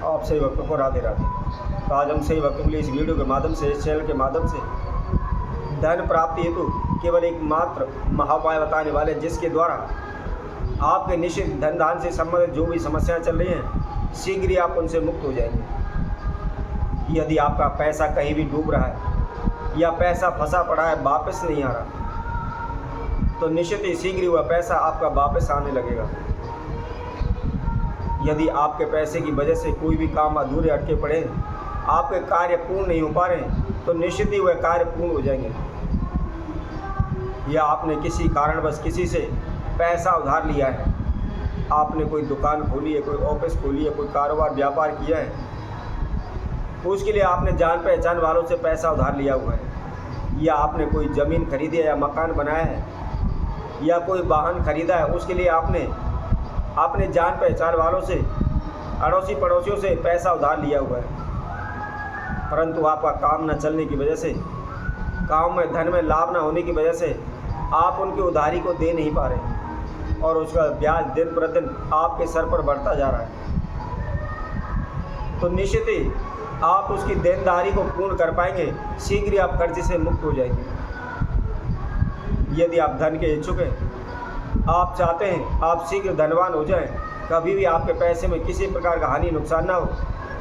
आप सही वक्त को राधे राधे। तो आज हम सही वक्त के लिए इस वीडियो के माध्यम से, इस चैनल के माध्यम से धन प्राप्ति हेतु केवल एक मात्र महाउपाय बताने वाले, जिसके द्वारा आपके निश्चित धन दान से संबंधित जो भी समस्याएं चल रही हैं, शीघ्र ही आप उनसे मुक्त हो जाएंगे। यदि आपका पैसा कहीं भी डूब रहा है या पैसा फंसा पड़ा है, वापस नहीं आ रहा, तो निश्चित ही शीघ्र ही वह पैसा आपका वापस आने लगेगा। यदि आपके पैसे की वजह से कोई भी काम अधूरे अटके पड़े, आपके कार्य पूर्ण नहीं हो पा रहे, तो निश्चित ही वह कार्य पूर्ण हो जाएंगे। या आपने किसी कारणवश किसी से पैसा उधार लिया है, आपने कोई दुकान खोली है, कोई ऑफिस खोली है, कोई कारोबार व्यापार किया है, तो उसके लिए आपने जान पहचान वालों से पैसा उधार लिया हुआ है। या आपने कोई ज़मीन खरीदी है या मकान बनाया है या कोई वाहन खरीदा है, उसके लिए आपने जान पहचान वालों से, अड़ोसी पड़ोसियों से पैसा उधार लिया हुआ है, परंतु आपका काम न चलने की वजह से, काम में धन में लाभ न होने की वजह से आप उनकी उधारी को दे नहीं पा रहे और उसका ब्याज दिन प्रतिदिन आपके सर पर बढ़ता जा रहा है। तो निश्चित ही आप उसकी देनदारी को पूर्ण कर पाएंगे, शीघ्र ही आप कर्ज से मुक्त हो जाएंगे। यदि आप धन के इच्छुक हैं, आप चाहते हैं आप शीघ्र धनवान हो जाएं, कभी भी आपके पैसे में किसी प्रकार का हानि नुकसान ना हो,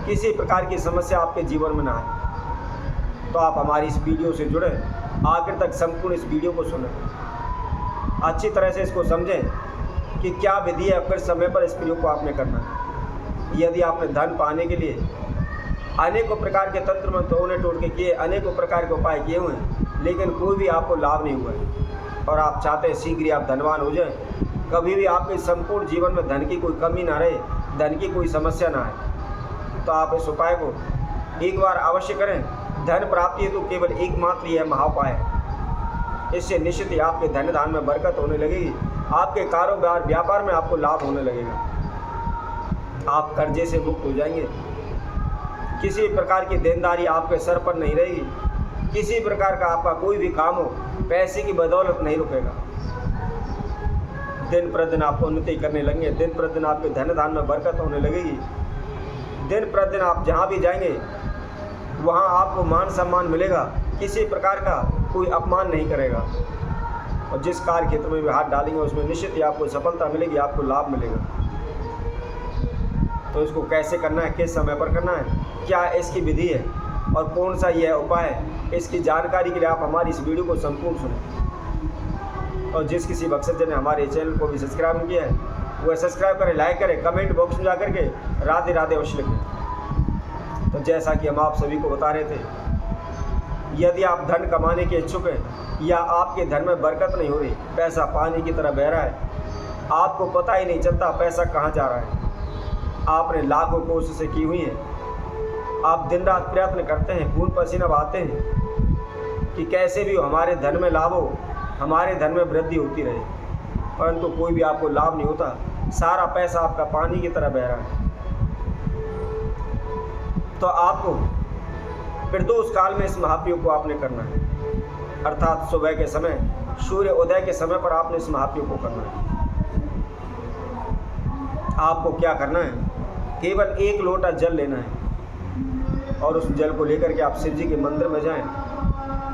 किसी प्रकार की समस्या आपके जीवन में ना आए, तो आप हमारी इस वीडियो से जुड़ें, आखिर तक संपूर्ण इस वीडियो को सुनें, अच्छी तरह से इसको समझें कि क्या विधि है, फिर समय पर इस प्रयोग को आपने करना है। यदि आपने धन पाने के लिए अनेकों प्रकार के तंत्र मंत्रों टोटके किए, अनेकों प्रकार के उपाय किए हुए हैं, लेकिन कोई भी आपको लाभ नहीं हुआ है और आप चाहते हैं शीघ्र ही आप धनवान हो जाएं, कभी भी आपके संपूर्ण जीवन में धन की कोई कमी ना रहे, धन की कोई समस्या ना आए, तो आप इस उपाय को एक बार अवश्य करें। धन प्राप्ति है तो केवल एकमात्र यह महाउपाय है। इससे निश्चित ही आपके धन दान में बरकत होने लगेगी, आपके कारोबार व्यापार में आपको लाभ होने लगेगा, आप कर्जे से मुक्त हो जाएंगे, किसी प्रकार की देनदारी आपके सर पर नहीं रहेगी, किसी प्रकार का आपका कोई भी काम हो पैसे की बदौलत नहीं रुकेगा। दिन प्रतिदिन आप उन्नति करने लगेंगे, दिन प्रतिदिन आपके धन दान में बरकत होने लगेगी, दिन प्रतिदिन आप जहाँ भी जाएंगे वहाँ आपको मान सम्मान मिलेगा, किसी प्रकार का कोई अपमान नहीं करेगा, और जिस कार्य क्षेत्र में भी हाथ डालेंगे उसमें निश्चित ही आपको सफलता मिलेगी, आपको लाभ मिलेगा। तो इसको कैसे करना है, किस समय पर करना है, क्या इसकी विधि है और कौन सा यह उपाय है, इसकी जानकारी के लिए आप हमारी इस वीडियो को संपूर्ण सुनें। और जिस किसी मकसद ने हमारे चैनल को भी सब्सक्राइब नहीं किया है, वह सब्सक्राइब करें, लाइक करें, कमेंट बॉक्स में जा करके राधे राधे अवश्य लिखें। तो जैसा कि हम आप सभी को बता रहे थे, यदि आप धन कमाने के इच्छुक हैं या आपके धन में बरकत नहीं हो रही, पैसा पानी की तरह बह रहा है, आपको पता ही नहीं चलता पैसा कहाँ जा रहा है, आपने लाखों कोशिशें की हुई हैं, आप दिन रात प्रयत्न करते हैं, खून पसीना बहाते हैं कि कैसे भी हमारे धन में लाभ हो, हमारे धन में वृद्धि होती रहे, परंतु कोई भी आपको लाभ नहीं होता, सारा पैसा आपका पानी की तरह बह रहा है। तो आपको प्रदोष काल में इस महाप्रयोग को आपने करना है, अर्थात सुबह के समय, सूर्य उदय के समय पर आपने इस महाप्रयोग को करना है। आपको क्या करना है, केवल 1 लोटा जल लेना है और उस जल को लेकर के आप शिव जी के मंदिर में जाएं,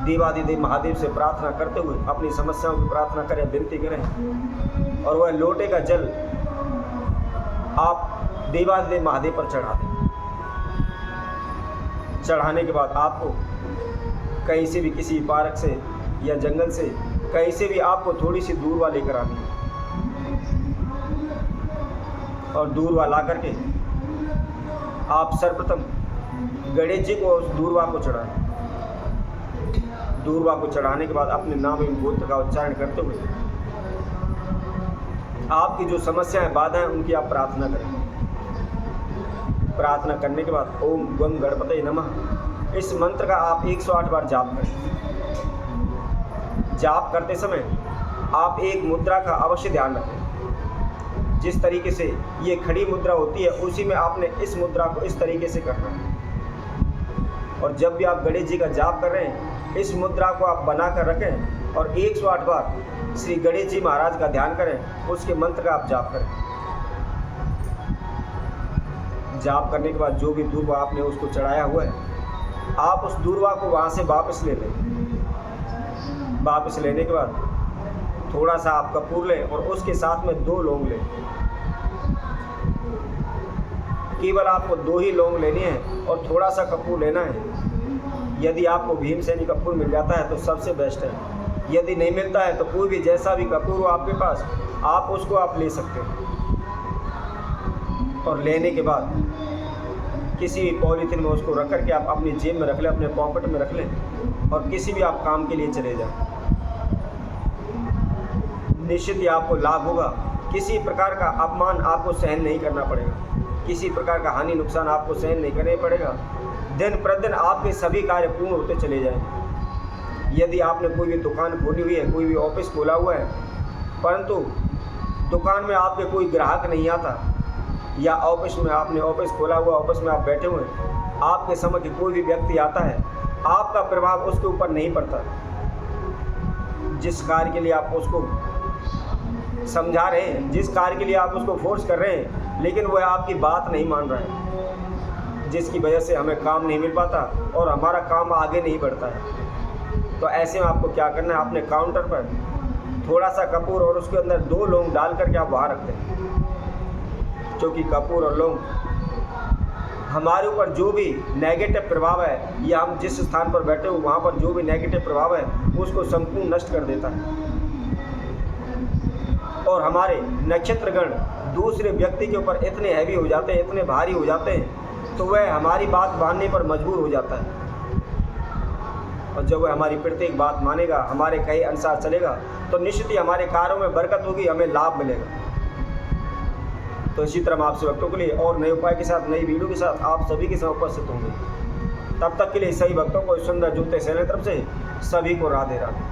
देवादिदेव महादेव से प्रार्थना करते हुए अपनी समस्याओं की प्रार्थना करें, विनती करें, और वह लोटे का जल आप देवादिदेव महादेव पर चढ़ा दें। चढ़ाने के बाद आपको कहीं से भी, किसी पार्क से या जंगल से, कहीं से भी आपको थोड़ी सी दूरवा लेकर आनी है और दूरवा ला करके आप सर्वप्रथम गणेश जी को उस दूरवा को चढ़ाएं। दूरवा को चढ़ाने के बाद अपने नाम एवं गोत्र का उच्चारण करते हुए आपकी जो समस्याएं, बाधाएं, उनकी आप प्रार्थना करें। प्रार्थना करने के बाद ओम गं गणपते नमः इस मंत्र का आप 108 बार जाप करें। जाप करते समय आप एक मुद्रा का अवश्य ध्यान रखें। जिस तरीके से ये खड़ी मुद्रा होती है, उसी में आपने इस मुद्रा को इस तरीके से करना है। और जब भी आप गणेश जी का जाप कर रहे हैं, इस मुद्रा को आप बना कर रखें और 108 बार श्री गणेश जी महाराज का ध्यान करें, उसके मंत्र का आप जाप करें। जाप करने के बाद जो भी दूर्वा आपने उसको चढ़ाया हुआ है, आप उस दूर्वा को वहाँ से वापस ले लें। वापस लेने के बाद थोड़ा सा आप कपूर लें और उसके साथ में 2 लौंग लें। केवल आपको 2 ही लौंग लेनी है और थोड़ा सा कपूर लेना है। यदि आपको भीमसेनी कपूर मिल जाता है तो सबसे बेस्ट है, यदि नहीं मिलता है तो कोई भी जैसा भी कपूर हो आपके पास, आप उसको आप ले सकते हैं। और लेने के बाद किसी भी पॉलीथीन में उसको रख कर के आप अपनी जेब में रख लें, अपने पॉकेट में रख लें और किसी भी आप काम के लिए चले जाएं। निश्चित ही आपको लाभ होगा। किसी प्रकार का अपमान आपको सहन नहीं करना पड़ेगा, किसी प्रकार का हानि नुकसान आपको सहन नहीं करना पड़ेगा। दिन प्रतिदिन आपके सभी कार्य पूर्ण होते चले जाएंगे। यदि आपने कोई भी दुकान खोली हुई है, कोई भी ऑफिस खोला हुआ है, परंतु दुकान में आपके कोई ग्राहक नहीं आता, या ऑफिस में आपने ऑफिस खोला हुआ, ऑफिस में आप बैठे हुए हैं, आपके समक्ष कोई भी व्यक्ति आता है, आपका प्रभाव उसके ऊपर नहीं पड़ता। जिस कार्य के लिए आप उसको समझा रहे हैं, जिस कार्य के लिए आप उसको फोर्स कर रहे हैं, लेकिन वह आपकी बात नहीं मान रहा है, जिसकी वजह से हमें काम नहीं मिल पाता और हमारा काम आगे नहीं बढ़ता है। तो ऐसे में आपको क्या करना है, अपने काउंटर पर थोड़ा सा कपूर और उसके अंदर 2 लौंग डाल करके आप वहाँ रख दें। क्योंकि कपूर और लौंग हमारे ऊपर जो भी नेगेटिव प्रभाव है, या हम जिस स्थान पर बैठे हो वहाँ पर जो भी नेगेटिव प्रभाव है उसको संपूर्ण नष्ट कर देता है। और हमारे नक्षत्रगण दूसरे व्यक्ति के ऊपर इतने हैवी हो जाते हैं, इतने भारी हो जाते हैं, तो वह हमारी बात मानने पर मजबूर हो जाता है। और जब वह हमारी प्रत्येक बात मानेगा, हमारे कहे अनुसार चलेगा, तो निश्चित ही हमारे कार्यों में बरकत होगी, हमें लाभ मिलेगा। तो इसी तरह हम आपसे भक्तों के लिए और नए उपाय के साथ, नई वीडियो के साथ आप सभी के साथ उपस्थित होंगे। तब तक के लिए सभी भक्तों को सुंदर जूते सेना तरफ से सभी को राधे राधे।